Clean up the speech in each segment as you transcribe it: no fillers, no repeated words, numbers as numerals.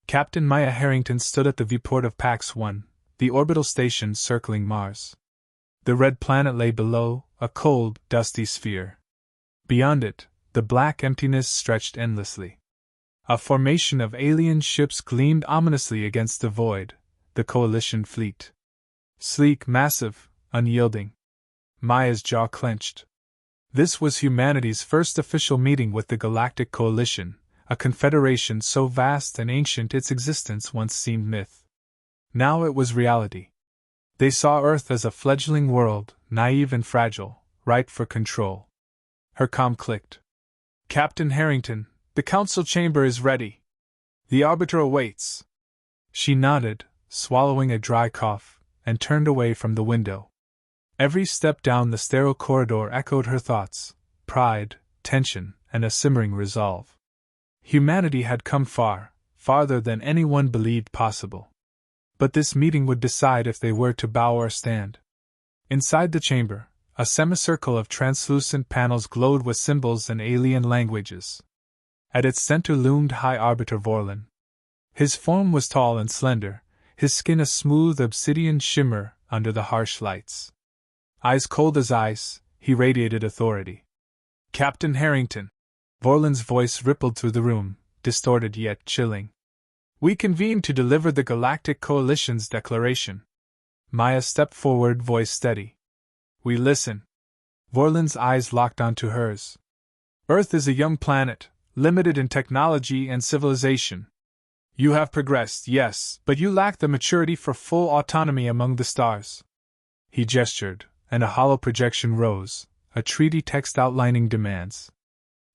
Captain Maya Harrington stood at the viewport of Pax-1, the orbital station circling Mars. The red planet lay below, a cold, dusty sphere. Beyond it, the black emptiness stretched endlessly. A formation of alien ships gleamed ominously against the void, the Coalition fleet. Sleek, massive, unyielding. Maya's jaw clenched. This was humanity's first official meeting with the Galactic Coalition, a confederation so vast and ancient its existence once seemed myth. Now it was reality. They saw Earth as a fledgling world, naive and fragile, ripe for control. Her comm clicked. "Captain Harrington, the council chamber is ready. The arbiter awaits." She nodded, swallowing a dry cough, and turned away from the window. Every step down the sterile corridor echoed her thoughts: pride, tension, and a simmering resolve. Humanity had come far, farther than anyone believed possible. But this meeting would decide if they were to bow or stand. Inside the chamber, a semicircle of translucent panels glowed with symbols and alien languages. At its center loomed High Arbiter Vorlon. His form was tall and slender, his skin a smooth obsidian shimmer under the harsh lights. Eyes cold as ice, he radiated authority. "Captain Harrington." Vorlon's voice rippled through the room, distorted yet chilling. "We convene to deliver the Galactic Coalition's declaration." Maya stepped forward, voice steady. "We listen." Vorlon's eyes locked onto hers. "Earth is a young planet, limited in technology and civilization. You have progressed, yes, but you lack the maturity for full autonomy among the stars." He gestured, and a hollow projection rose, a treaty text outlining demands.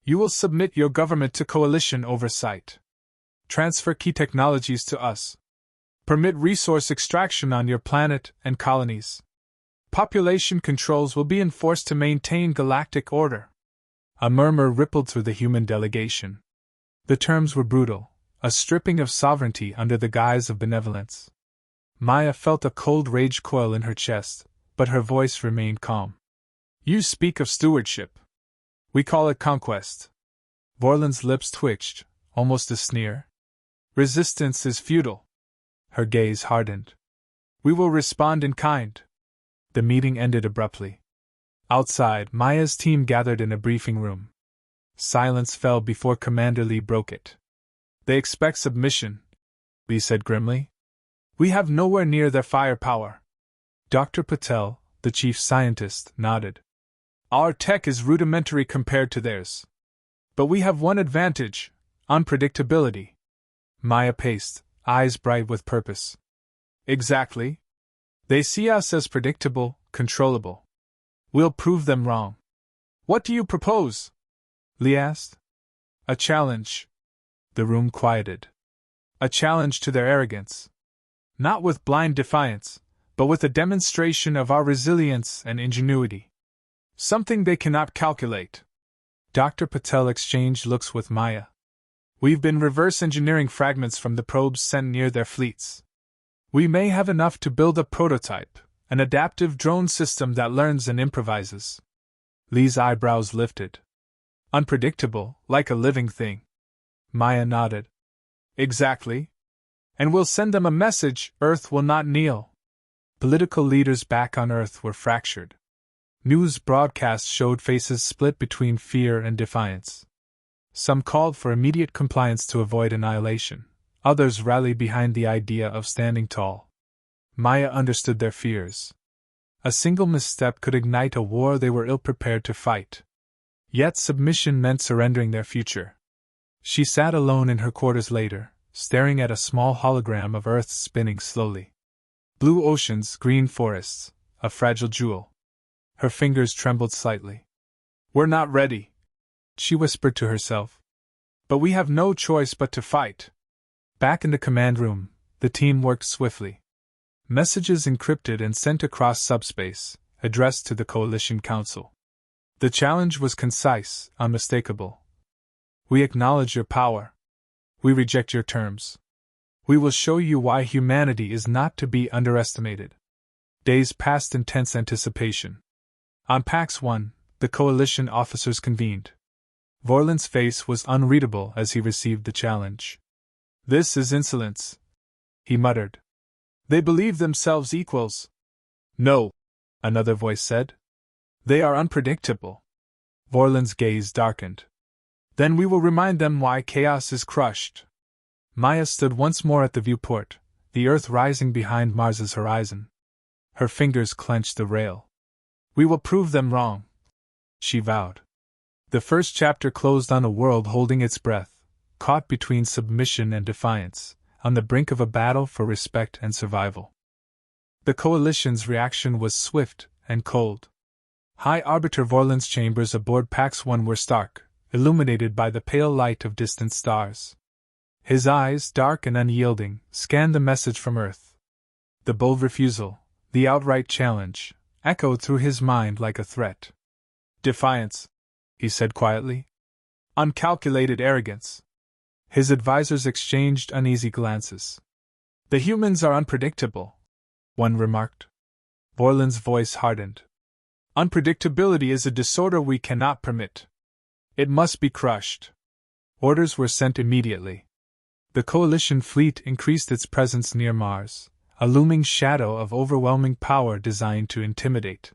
"You will submit your government to coalition oversight. Transfer key technologies to us. Permit resource extraction on your planet and colonies. Population controls will be enforced to maintain galactic order." A murmur rippled through the human delegation. The terms were brutal, a stripping of sovereignty under the guise of benevolence. Maya felt a cold rage coil in her chest, but her voice remained calm. "You speak of stewardship. We call it conquest." Vorlon's lips twitched, almost a sneer. "Resistance is futile." Her gaze hardened. "We will respond in kind." The meeting ended abruptly. Outside, Maya's team gathered in a briefing room. Silence fell before Commander Lee broke it. "They expect submission," Lee said grimly. "We have nowhere near their firepower." Dr. Patel, the chief scientist, nodded. "Our tech is rudimentary compared to theirs. But we have one advantage: unpredictability." Maya paced, eyes bright with purpose. "Exactly. They see us as predictable, controllable. We'll prove them wrong." "What do you propose?" Lee asked. "A challenge." The room quieted. "A challenge to their arrogance. Not with blind defiance, but with a demonstration of our resilience and ingenuity. Something they cannot calculate." Dr. Patel exchanged looks with Maya. "We've been reverse engineering fragments from the probes sent near their fleets. We may have enough to build a prototype, an adaptive drone system that learns and improvises." Lee's eyebrows lifted. "Unpredictable, like a living thing." Maya nodded. "Exactly. And we'll send them a message: Earth will not kneel." Political leaders back on Earth were fractured. News broadcasts showed faces split between fear and defiance. Some called for immediate compliance to avoid annihilation. Others rallied behind the idea of standing tall. Maya understood their fears. A single misstep could ignite a war they were ill-prepared to fight. Yet submission meant surrendering their future. She sat alone in her quarters later, staring at a small hologram of Earth spinning slowly. Blue oceans, green forests, a fragile jewel. Her fingers trembled slightly. "We're not ready," she whispered to herself. "But we have no choice but to fight." Back in the command room, the team worked swiftly. Messages encrypted and sent across subspace, addressed to the Coalition Council. The challenge was concise, unmistakable. "We acknowledge your power. We reject your terms. We will show you why humanity is not to be underestimated." Days passed in tense anticipation. On Pax-1, the Coalition officers convened. Vorlon's face was unreadable as he received the challenge. This is insolence, he muttered. They believe themselves equals. No, another voice said. They are unpredictable. Vorlin's gaze darkened. Then we will remind them why chaos is crushed. Maya stood once more at the viewport, the Earth rising behind Mars's horizon. Her fingers clenched the rail. We will prove them wrong, she vowed. The first chapter closed on a world holding its breath, caught between submission and defiance, on the brink of a battle for respect and survival. The Coalition's reaction was swift and cold. High Arbiter Vorlin's chambers aboard Pax-1 were stark, illuminated by the pale light of distant stars. His eyes, dark and unyielding, scanned the message from Earth. The bold refusal, the outright challenge, echoed through his mind like a threat. Defiance, he said quietly. Uncalculated arrogance. His advisors exchanged uneasy glances. The humans are unpredictable, one remarked. Vorlin's voice hardened. Unpredictability is a disorder we cannot permit. It must be crushed. Orders were sent immediately. The Coalition fleet increased its presence near Mars, a looming shadow of overwhelming power designed to intimidate.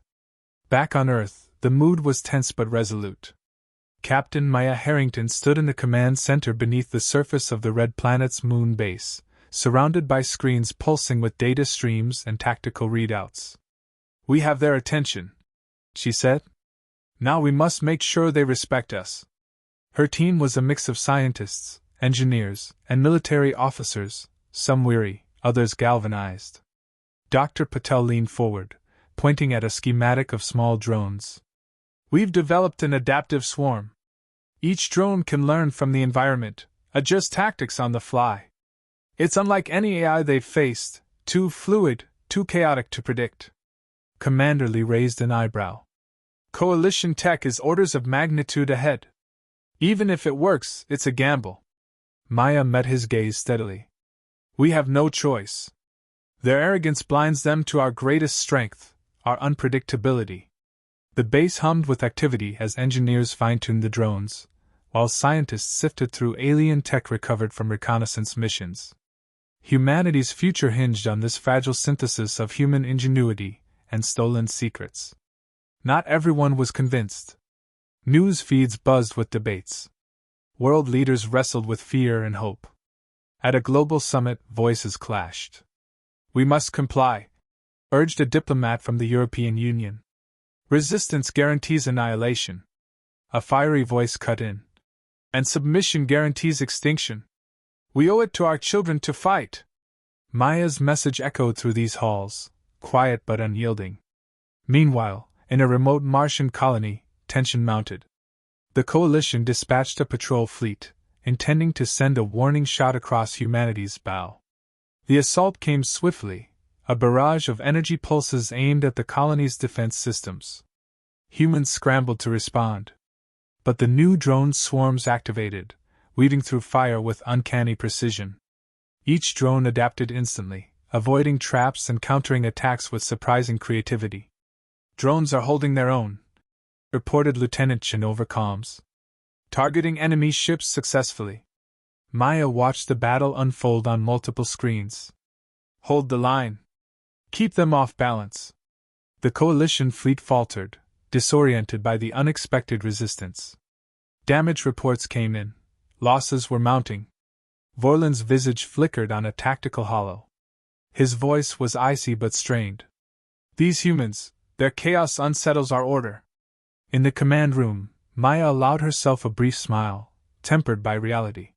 Back on Earth, the mood was tense but resolute. Captain Maya Harrington stood in the command center beneath the surface of the Red Planet's moon base, surrounded by screens pulsing with data streams and tactical readouts. We have their attention, she said. Now we must make sure they respect us. Her team was a mix of scientists, engineers, and military officers, some weary, others galvanized. Dr. Patel leaned forward, pointing at a schematic of small drones. We've developed an adaptive swarm. Each drone can learn from the environment, adjust tactics on the fly. It's unlike any AI they've faced, too fluid, too chaotic to predict. Commander Lee raised an eyebrow. Coalition tech is orders of magnitude ahead. Even if it works, it's a gamble. Maya met his gaze steadily. We have no choice. Their arrogance blinds them to our greatest strength, our unpredictability. The base hummed with activity as engineers fine-tuned the drones, while scientists sifted through alien tech recovered from reconnaissance missions. Humanity's future hinged on this fragile synthesis of human ingenuity and stolen secrets. Not everyone was convinced. News feeds buzzed with debates. World leaders wrestled with fear and hope. At a global summit, voices clashed. We must comply, urged a diplomat from the European Union. Resistance guarantees annihilation. A fiery voice cut in. And submission guarantees extinction. We owe it to our children to fight. Maya's message echoed through these halls, quiet but unyielding. Meanwhile, in a remote Martian colony, tension mounted. The Coalition dispatched a patrol fleet, intending to send a warning shot across humanity's bow. The assault came swiftly, a barrage of energy pulses aimed at the colony's defense systems. Humans scrambled to respond. But the new drone swarms activated, weaving through fire with uncanny precision. Each drone adapted instantly, avoiding traps and countering attacks with surprising creativity. Drones are holding their own, reported Lieutenant Chen over comms. Targeting enemy ships successfully. Maya watched the battle unfold on multiple screens. Hold the line. Keep them off balance. The Coalition fleet faltered, disoriented by the unexpected resistance. Damage reports came in. Losses were mounting. Vorlin's visage flickered on a tactical hollow. His voice was icy but strained. These humans, their chaos unsettles our order. In the command room, Maya allowed herself a brief smile, tempered by reality.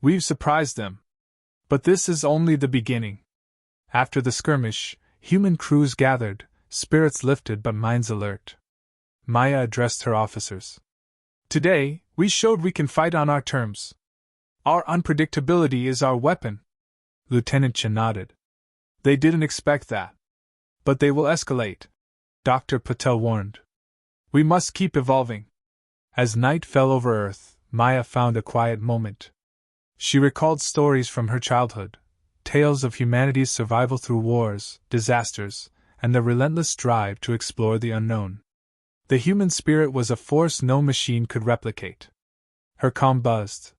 We've surprised them. But this is only the beginning. After the skirmish, human crews gathered, spirits lifted but minds alert. Maya addressed her officers. Today, we showed we can fight on our terms. Our unpredictability is our weapon. Lieutenant Chen nodded. They didn't expect that. But they will escalate, Dr. Patel warned. We must keep evolving. As night fell over Earth, Maya found a quiet moment. She recalled stories from her childhood, tales of humanity's survival through wars, disasters, and the relentless drive to explore the unknown. The human spirit was a force no machine could replicate. Her calm buzzed.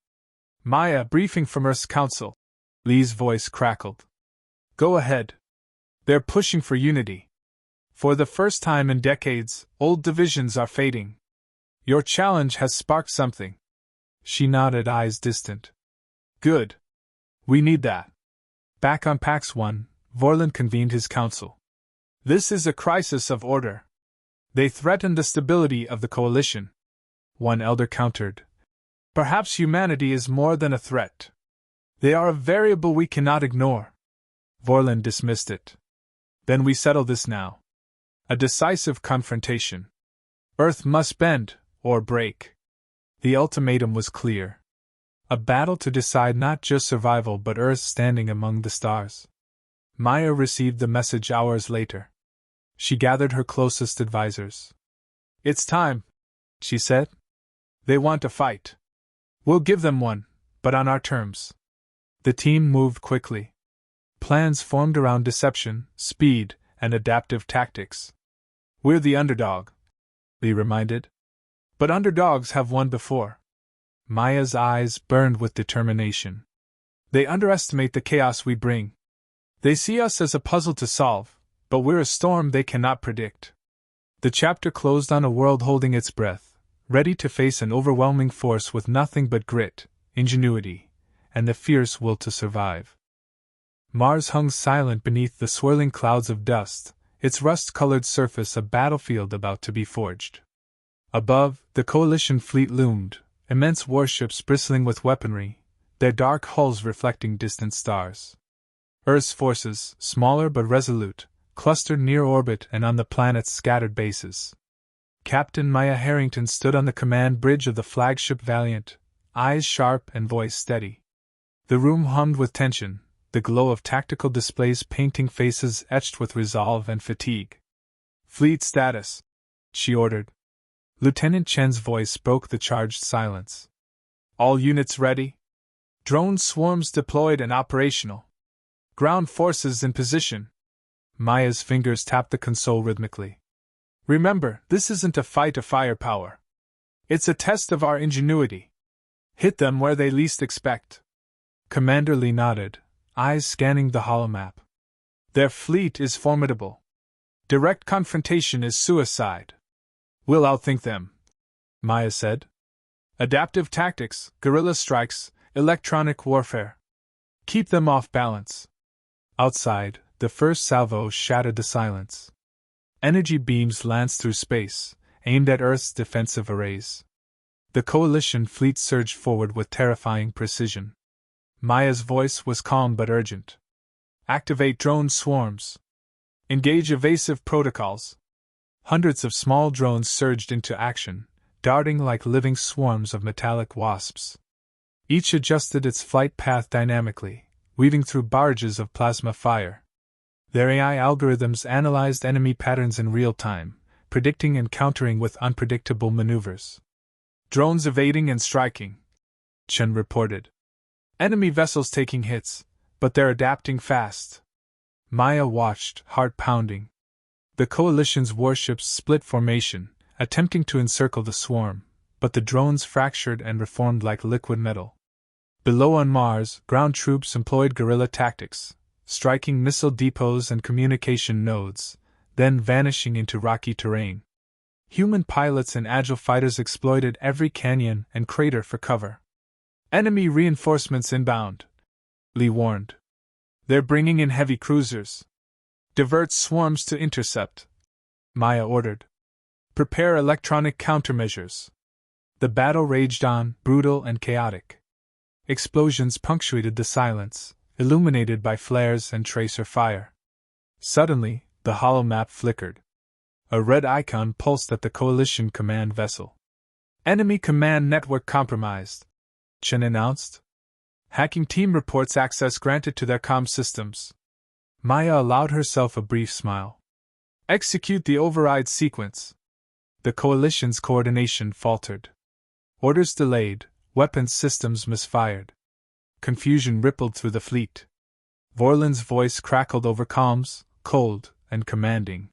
Maya, briefing from Earth's Council. Lee's voice crackled. Go ahead. They're pushing for unity. For the first time in decades, old divisions are fading. Your challenge has sparked something. She nodded, eyes distant. Good. We need that. Back on Pax 1, Vorlon convened his council. This is a crisis of order. They threaten the stability of the coalition. One elder countered. Perhaps humanity is more than a threat. They are a variable we cannot ignore. Vorlon dismissed it. Then we settle this now. A decisive confrontation. Earth must bend, or break. The ultimatum was clear. A battle to decide not just survival but Earth's standing among the stars. Maya received the message hours later. She gathered her closest advisors. It's time, she said. They want a fight. We'll give them one, but on our terms. The team moved quickly. Plans formed around deception, speed, and adaptive tactics. We're the underdog, Lee reminded. But underdogs have won before. Maya's eyes burned with determination. They underestimate the chaos we bring. They see us as a puzzle to solve, but we're a storm they cannot predict. The chapter closed on a world holding its breath, ready to face an overwhelming force with nothing but grit, ingenuity, and the fierce will to survive. Mars hung silent beneath the swirling clouds of dust, its rust-colored surface a battlefield about to be forged. Above, the Coalition fleet loomed, immense warships bristling with weaponry, their dark hulls reflecting distant stars. Earth's forces, smaller but resolute, clustered near orbit and on the planet's scattered bases. Captain Maya Harrington stood on the command bridge of the flagship Valiant, eyes sharp and voice steady. The room hummed with tension, the glow of tactical displays painting faces etched with resolve and fatigue. Fleet status, she ordered. Lieutenant Chen's voice broke the charged silence. All units ready? Drone swarms deployed and operational. Ground forces in position. Maya's fingers tapped the console rhythmically. Remember, this isn't a fight of firepower. It's a test of our ingenuity. Hit them where they least expect. Commander Lee nodded, eyes scanning the holomap. Their fleet is formidable. Direct confrontation is suicide. We'll outthink them, Maya said. Adaptive tactics, guerrilla strikes, electronic warfare. Keep them off balance. Outside, the first salvo shattered the silence. Energy beams lanced through space, aimed at Earth's defensive arrays. The Coalition fleet surged forward with terrifying precision. Maya's voice was calm but urgent. Activate drone swarms. Engage evasive protocols. Hundreds of small drones surged into action, darting like living swarms of metallic wasps. Each adjusted its flight path dynamically, weaving through barrages of plasma fire. Their AI algorithms analyzed enemy patterns in real time, predicting and countering with unpredictable maneuvers. Drones evading and striking, Chen reported. Enemy vessels taking hits, but they're adapting fast. Maya watched, heart pounding. The Coalition's warships split formation, attempting to encircle the swarm, but the drones fractured and reformed like liquid metal. Below on Mars, ground troops employed guerrilla tactics, striking missile depots and communication nodes, then vanishing into rocky terrain. Human pilots and agile fighters exploited every canyon and crater for cover. Enemy reinforcements inbound, Lee warned. They're bringing in heavy cruisers. Divert swarms to intercept, Maya ordered. Prepare electronic countermeasures. The battle raged on, brutal and chaotic. Explosions punctuated the silence, illuminated by flares and tracer fire. Suddenly, the holomap flickered. A red icon pulsed at the Coalition command vessel. Enemy command network compromised, Chen announced. Hacking team reports access granted to their comm systems. Maya allowed herself a brief smile. Execute the override sequence. The Coalition's coordination faltered. Orders delayed, weapons systems misfired. Confusion rippled through the fleet. Vorlon's voice crackled over comms, cold and commanding.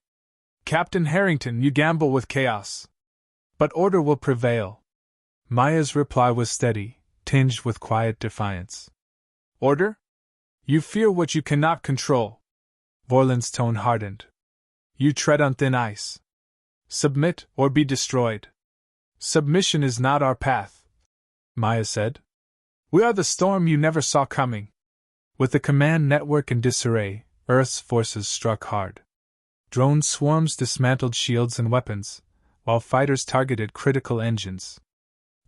Captain Harrington, you gamble with chaos. But order will prevail. Maya's reply was steady, tinged with quiet defiance. Order? You fear what you cannot control. Vorlin's tone hardened. You tread on thin ice. Submit or be destroyed. Submission is not our path, Maya said. We are the storm you never saw coming. With the command network in disarray, Earth's forces struck hard. Drone swarms dismantled shields and weapons, while fighters targeted critical engines.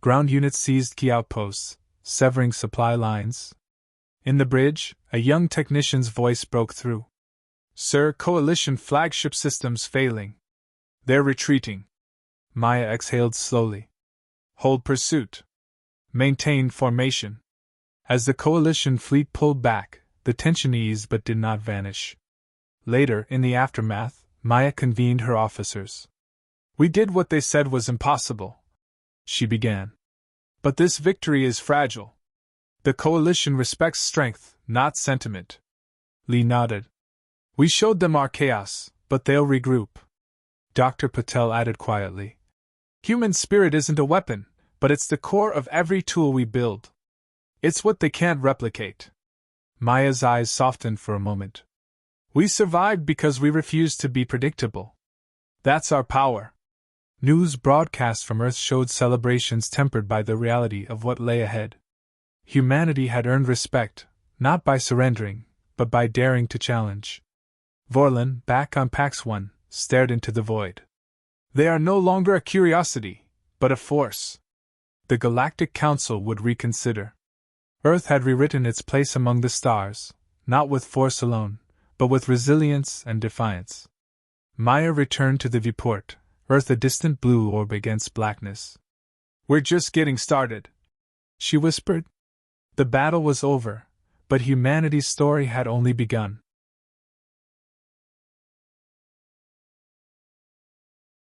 Ground units seized key outposts, severing supply lines. In the bridge, a young technician's voice broke through. Sir, Coalition flagship systems failing. They're retreating. Maya exhaled slowly. Hold pursuit. Maintain formation. As the Coalition fleet pulled back, the tension eased but did not vanish. Later, in the aftermath, Maya convened her officers. We did what they said was impossible, she began. But this victory is fragile. The Coalition respects strength, not sentiment. Lee nodded. We showed them our chaos, but they'll regroup. Dr. Patel added quietly. Human spirit isn't a weapon, but it's the core of every tool we build. It's what they can't replicate. Maya's eyes softened for a moment. We survived because we refused to be predictable. That's our power. News broadcasts from Earth showed celebrations tempered by the reality of what lay ahead. Humanity had earned respect, not by surrendering, but by daring to challenge. Vorlin, back on Pax 1, stared into the void. They are no longer a curiosity, but a force. The Galactic Council would reconsider. Earth had rewritten its place among the stars, not with force alone, but with resilience and defiance. Maya returned to the viewport, Earth a distant blue orb against blackness. We're just getting started, she whispered. The battle was over, but humanity's story had only begun.